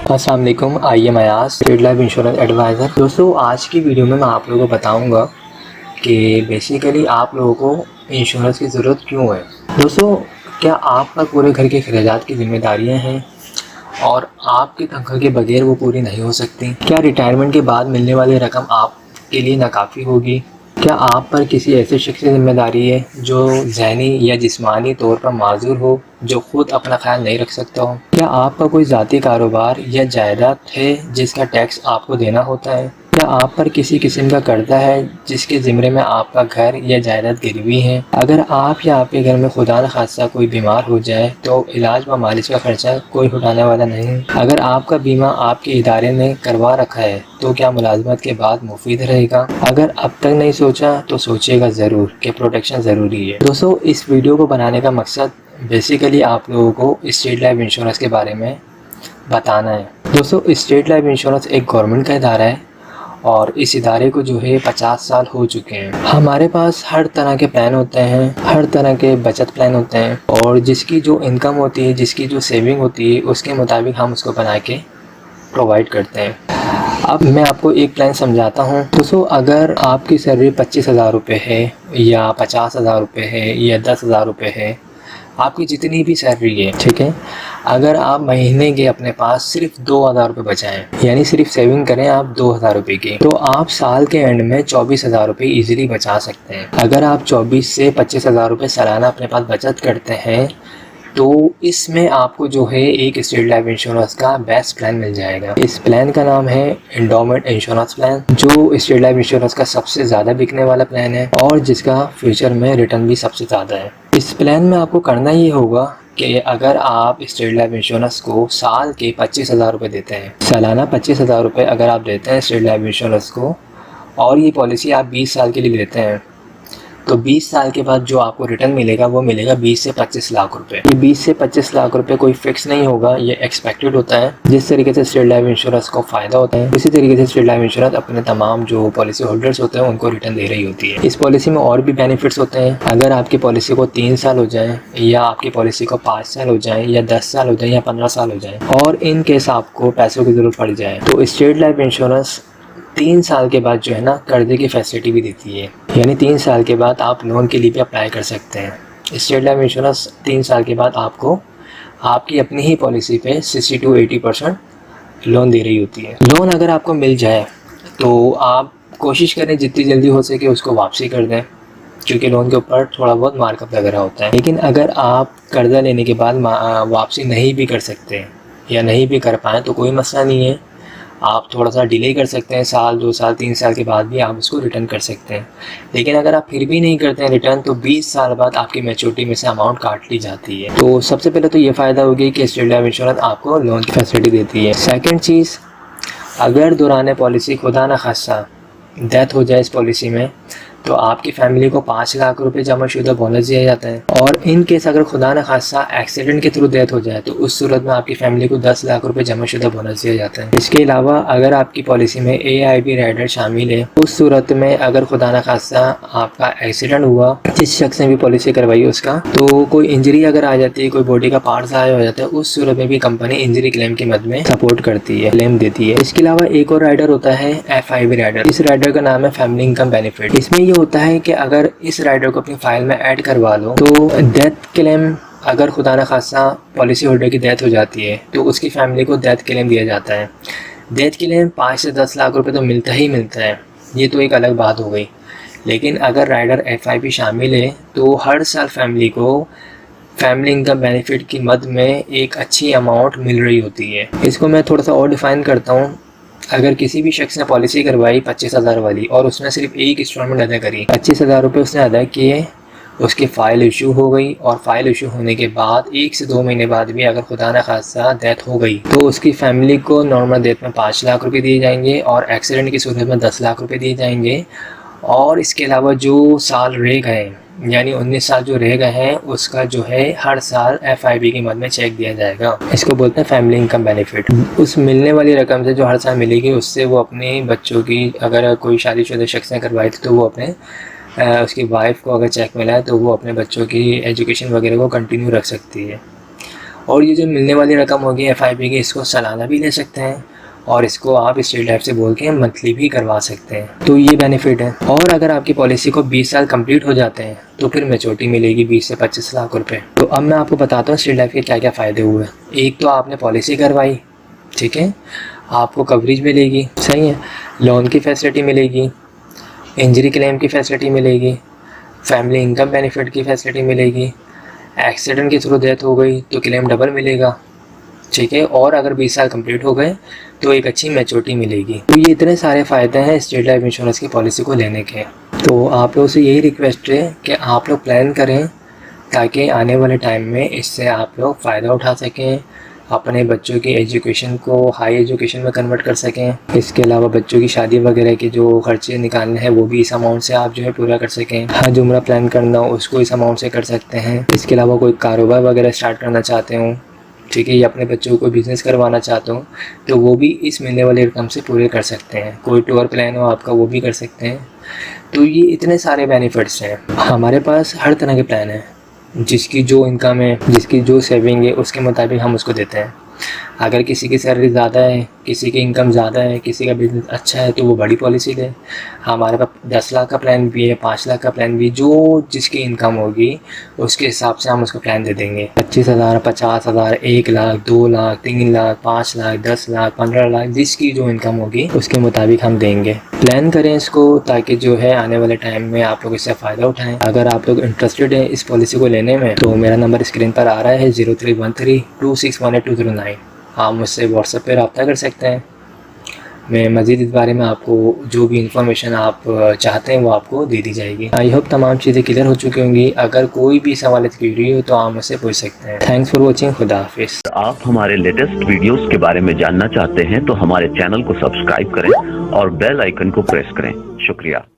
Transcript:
अस्सलाम वालेकुम, I am Ayaz, State Life Insurance adviser. दोस्तों, आज की वीडियो में मैं आप लोगों को बताऊंगा कि बेसिकली आप लोगों को इंश्योरेंस की ज़रूरत क्यों है। दोस्तों, क्या आप पर पूरे घर के अखराजात की ज़िम्मेदारियां हैं और आपकी तनख्वाह के बगैर वो पूरी नहीं हो सकती? क्या रिटायरमेंट के बाद मिलने वाली रकम आपके लिए नाकाफ़ी होगी? क्या आप पर किसी ऐसे शख्स की ज़िम्मेदारी है जो ज़हनी या जिस्मानी तौर पर माज़ूर हो, जो ख़ुद अपना ख्याल नहीं रख सकता हो? क्या आपका कोई ज़ाती कारोबार या जायदाद है जिसका टैक्स आपको देना होता है? क्या आप पर किसी किस्म का कर्जा है जिसके ज़िम्मे में आपका घर या जायदाद गिरवी है? अगर आप या आपके घर में खुदा न खास्ता कोई बीमार हो जाए तो इलाज व मालिश का खर्चा कोई उठाने वाला नहीं। अगर आपका बीमा आपके इदारे ने करवा रखा है तो क्या मुलाजमत के बाद मुफीद रहेगा? अगर अब तक नहीं सोचा तो सोचिएगा ज़रूर कि प्रोटेक्शन ज़रूरी है। दोस्तों, इस वीडियो को बनाने का मकसद बेसिकली आप लोगों को स्टेट लाइफ इंश्योरेंस के बारे में बताना है। दोस्तों, स्टेट लाइफ इंश्योरेंस एक गवर्नमेंट का इदारा है और इस इदारे को जो है 50 साल हो चुके हैं। हमारे पास हर तरह के प्लान होते हैं, हर तरह के बचत प्लान होते हैं और जिसकी जो इनकम होती है, जिसकी जो सेविंग होती है, उसके मुताबिक हम उसको बना के प्रोवाइड करते हैं। अब मैं आपको एक प्लान समझाता हूँ। दोस्तों, अगर आपकी सैलरी 25,000 रुपये है या 50,000 रुपये है या 10,000 रुपये है, आपकी जितनी भी सैलरी है, ठीक है, अगर आप महीने के अपने पास सिर्फ 2,000 रुपये बचाएं, यानी सिर्फ सेविंग करें आप 2,000 रुपये की, तो आप साल के एंड में 24,000 रुपये ईजिली बचा सकते हैं। अगर आप 24 से 25,000 रुपये सालाना अपने पास बचत करते हैं तो इसमें आपको जो है एक स्टेट लाइफ इंश्योरेंस का बेस्ट प्लान मिल जाएगा। इस प्लान का नाम है एंडोमेंट इंश्योरेंस प्लान, जो स्टेट लाइफ इंश्योरेंस का सबसे ज़्यादा बिकने वाला प्लान है और जिसका फ्यूचर में रिटर्न भी सबसे ज़्यादा है। इस प्लान में आपको करना ये होगा कि अगर आप स्टेट लाइफ इंश्योरेंस को साल के 25,000 रुपये देते हैं, सालाना 25,000 रुपये अगर आप देते हैं स्टेट लाइफ इंश्योरेंस को, और ये पॉलिसी आप 20 साल के लिए लेते हैं, तो 20 साल के बाद जो आपको रिटर्न मिलेगा वो मिलेगा 20 से 25 लाख रुपए। ये 20 से 25 लाख रुपए कोई फिक्स नहीं होगा, ये एक्सपेक्टेड होता है। जिस तरीके से स्टेट लाइफ इंश्योरेंस को फ़ायदा होता है, उसी तरीके से स्टेट लाइफ इंश्योरेंस अपने तमाम जो पॉलिसी होल्डर्स होते हैं उनको रिटर्न दे रही होती है। इस पॉलिसी में और भी बेनिफिट्स होते हैं। अगर आपकी पॉलिसी को 3 साल हो जाए या आपकी पॉलिसी को 5 साल हो जाए या 10 साल हो जाए या 15 साल हो जाए और इन केस आपको पैसों की ज़रूरत पड़ जाए, तो स्टेट लाइफ इंश्योरेंस 3 साल के बाद जो है ना कर्जे की फैसिलिटी भी देती है, यानी 3 साल के बाद आप लोन के लिए भी अप्लाई कर सकते हैं। स्टेट लाइफ इंश्योरेंस 3 साल के बाद आपको आपकी अपनी ही पॉलिसी पे 60 to 80% लोन दे रही होती है। लोन अगर आपको मिल जाए तो आप कोशिश करें जितनी जल्दी हो सके उसको वापसी कर दें, क्योंकि लोन के ऊपर थोड़ा बहुत मार्कअप लग रहा होता है। लेकिन अगर आप कर्जा लेने के बाद वापसी नहीं भी कर सकते या नहीं भी कर पाएँ तो कोई मसला नहीं है, आप थोड़ा सा डिले कर सकते हैं, साल 2 साल 3 साल के बाद भी आप उसको रिटर्न कर सकते हैं। लेकिन अगर आप फिर भी नहीं करते हैं रिटर्न तो 20 साल बाद आपकी मैच्योरिटी में से अमाउंट काट ली जाती है। तो सबसे पहले तो ये फ़ायदा होगी कि स्टेट लाइफ इंश्योरेंस आपको लोन की फैसिलिटी देती है। सेकंड चीज़, अगर दौरान पॉलिसी खुदा न खास्ता डेथ हो जाए इस पॉलिसी में तो आपकी फैमिली को 5 लाख रुपए जमाशुदा बोनस दिया जाता है। और इन केस अगर खुदा न खास्ता एक्सीडेंट के थ्रू डेथ हो जाए तो उस सूरत में आपकी फैमिली को 10 लाख रुपए जमाशुदा बोनस दिया जाता है। इसके अलावा अगर आपकी पॉलिसी में AIB राइडर शामिल है, उस सूरत में अगर खुदा न खास्ता आपका एक्सीडेंट हुआ, जिस शख्स ने भी पॉलिसी करवाई उसका, तो कोई इंजरी अगर आ जाती है, कोई बॉडी का पार्ट ज़ाया हो जाता है, उस सूरत में भी कंपनी इंजरी क्लेम की मद में सपोर्ट करती है, क्लेम देती है। इसके अलावा एक और राइडर होता है FIB राइडर। इस राइडर का नाम है फैमिली इनकम बेनिफिट। इसमें ये होता है कि अगर इस राइडर को अपनी फाइल में ऐड करवा लो तो डेथ क्लेम, अगर खुदा न खास्ता पॉलिसी होल्डर की डेथ हो जाती है तो उसकी फैमिली को डेथ क्लेम दिया जाता है। डेथ क्लेम 5 से 10 लाख रुपए तो मिलता ही मिलता है, ये तो एक अलग बात हो गई। लेकिन अगर राइडर FIB शामिल है तो हर साल फैमिली को फैमिली इनकम बेनिफिट की मद में एक अच्छी अमाउंट मिल रही होती है। इसको मैं थोड़ा सा और डिफ़ाइन करता हूँ। अगर किसी भी शख्स ने पॉलिसी करवाई 25,000 वाली और उसने सिर्फ एक इंस्टॉलमेंट अदा करी, 25,000 रुपये उसने अदा किए, उसकी फ़ाइल इशू हो गई और फ़ाइल इशू होने के बाद 1 से 2 महीने बाद भी अगर खुदा न खास्ता डेथ हो गई तो उसकी फ़ैमिली को नॉर्मल डेथ में 5 लाख रुपये दिए जाएंगे और एक्सीडेंट की सूरत में 10 लाख रुपये दिए जाएंगे। और इसके अलावा जो साल रह गए, यानी 19 साल जो रह गए हैं, उसका जो है हर साल FIB की मद में चेक दिया जाएगा। इसको बोलते हैं फैमिली इनकम बेनिफिट। उस मिलने वाली रकम से जो हर साल मिलेगी उससे वो अपने बच्चों की, अगर कोई शादीशुदा शख्स ने करवाई थी तो वो अपने उसकी वाइफ को अगर चेक मिला है तो वो अपने बच्चों की एजुकेशन वगैरह को कंटिन्यू रख सकती है। और ये जो मिलने वाली रकम होगी FIP की, इसको सालाना भी ले सकते हैं और इसको आप स्टेट लाइफ से बोल के मंथली भी करवा सकते हैं। तो ये बेनिफिट है। और अगर आपकी पॉलिसी को 20 साल कंप्लीट हो जाते हैं तो फिर मैच्योरिटी मिलेगी 20 से 25 लाख रुपए। तो अब मैं आपको बताता हूँ स्टेट लाइफ के क्या क्या फ़ायदे हुए। एक तो आपने पॉलिसी करवाई, ठीक है, आपको कवरेज मिलेगी, सही है, लोन की फैसिलिटी मिलेगी, इंजरी क्लेम की फैसिलिटी मिलेगी, फैमिली इनकम बेनिफिट की फैसिलिटी मिलेगी, एक्सीडेंट के थ्रू डेथ हो गई तो क्लेम डबल मिलेगा, ठीक है, और अगर 20 साल कंप्लीट हो गए तो एक अच्छी मैच्योरिटी मिलेगी। तो ये इतने सारे फ़ायदे हैं स्टेट लाइफ इंश्योरेंस की पॉलिसी को लेने के। तो आप लोगों से यही रिक्वेस्ट है कि आप लोग प्लान करें ताकि आने वाले टाइम में इससे आप लोग फ़ायदा उठा सकें, अपने बच्चों की एजुकेशन को हाई एजुकेशन में कन्वर्ट कर सकें। इसके अलावा बच्चों की शादी वगैरह के जो खर्चे निकालने हैं वो भी इस अमाउंट से आप जो है पूरा कर सकें। हज उम्रा प्लान करना हो उसको इस अमाउंट से कर सकते हैं। इसके अलावा कोई कारोबार वगैरह स्टार्ट करना चाहते हो, ठीक है, या अपने बच्चों को बिज़नेस करवाना चाहते हो तो वो भी इस मिलने वाली रकम से पूरे कर सकते हैं। कोई टूर प्लान हो आपका वो भी कर सकते हैं। तो ये इतने सारे बेनिफिट्स हैं। हमारे पास हर तरह के प्लान हैं, जिसकी जो इनकम है, जिसकी जो सेविंग है उसके मुताबिक हम उसको देते हैं। अगर किसी की सैलरी ज़्यादा है, किसी की इनकम ज़्यादा है, किसी का बिजनेस अच्छा है तो वो बड़ी पॉलिसी ले। हमारे पास 10 लाख का प्लान भी है, 5 लाख का प्लान भी, जो जिसकी इनकम होगी उसके हिसाब से हम उसको प्लान दे देंगे। 25,000, 50,000, 1 लाख, 2 लाख, 3 लाख, 5 लाख, 10 लाख, 15 लाख, जिसकी जो इनकम होगी उसके मुताबिक हम देंगे। प्लान करें इसको ताकि जो है आने वाले टाइम में आप लोग इससे फ़ायदा उठाएँ। अगर आप लोग इंटरेस्टेड हैं इस पॉलिसी को लेने में तो मेरा नंबर स्क्रीन पर आ रहा है 03132618 आप मुझसे व्हाट्सएप पर रब्ता कर सकते हैं। मैं मज़ीद इस बारे में आपको जो भी इंफॉर्मेशन आप चाहते हैं वो आपको दे दी जाएगी। आई होप तमाम चीज़ें क्लियर हो चुकी होंगी। अगर कोई भी सवाल क्वेरी हो तो आप मुझसे पूछ सकते हैं। Thanks for watching. खुदा हाफिज़। आप हमारे लेटेस्ट वीडियोस के बारे में जानना चाहते हैं तो हमारे चैनल को सब्सक्राइब करें और बेल आइकन को प्रेस करें। शुक्रिया।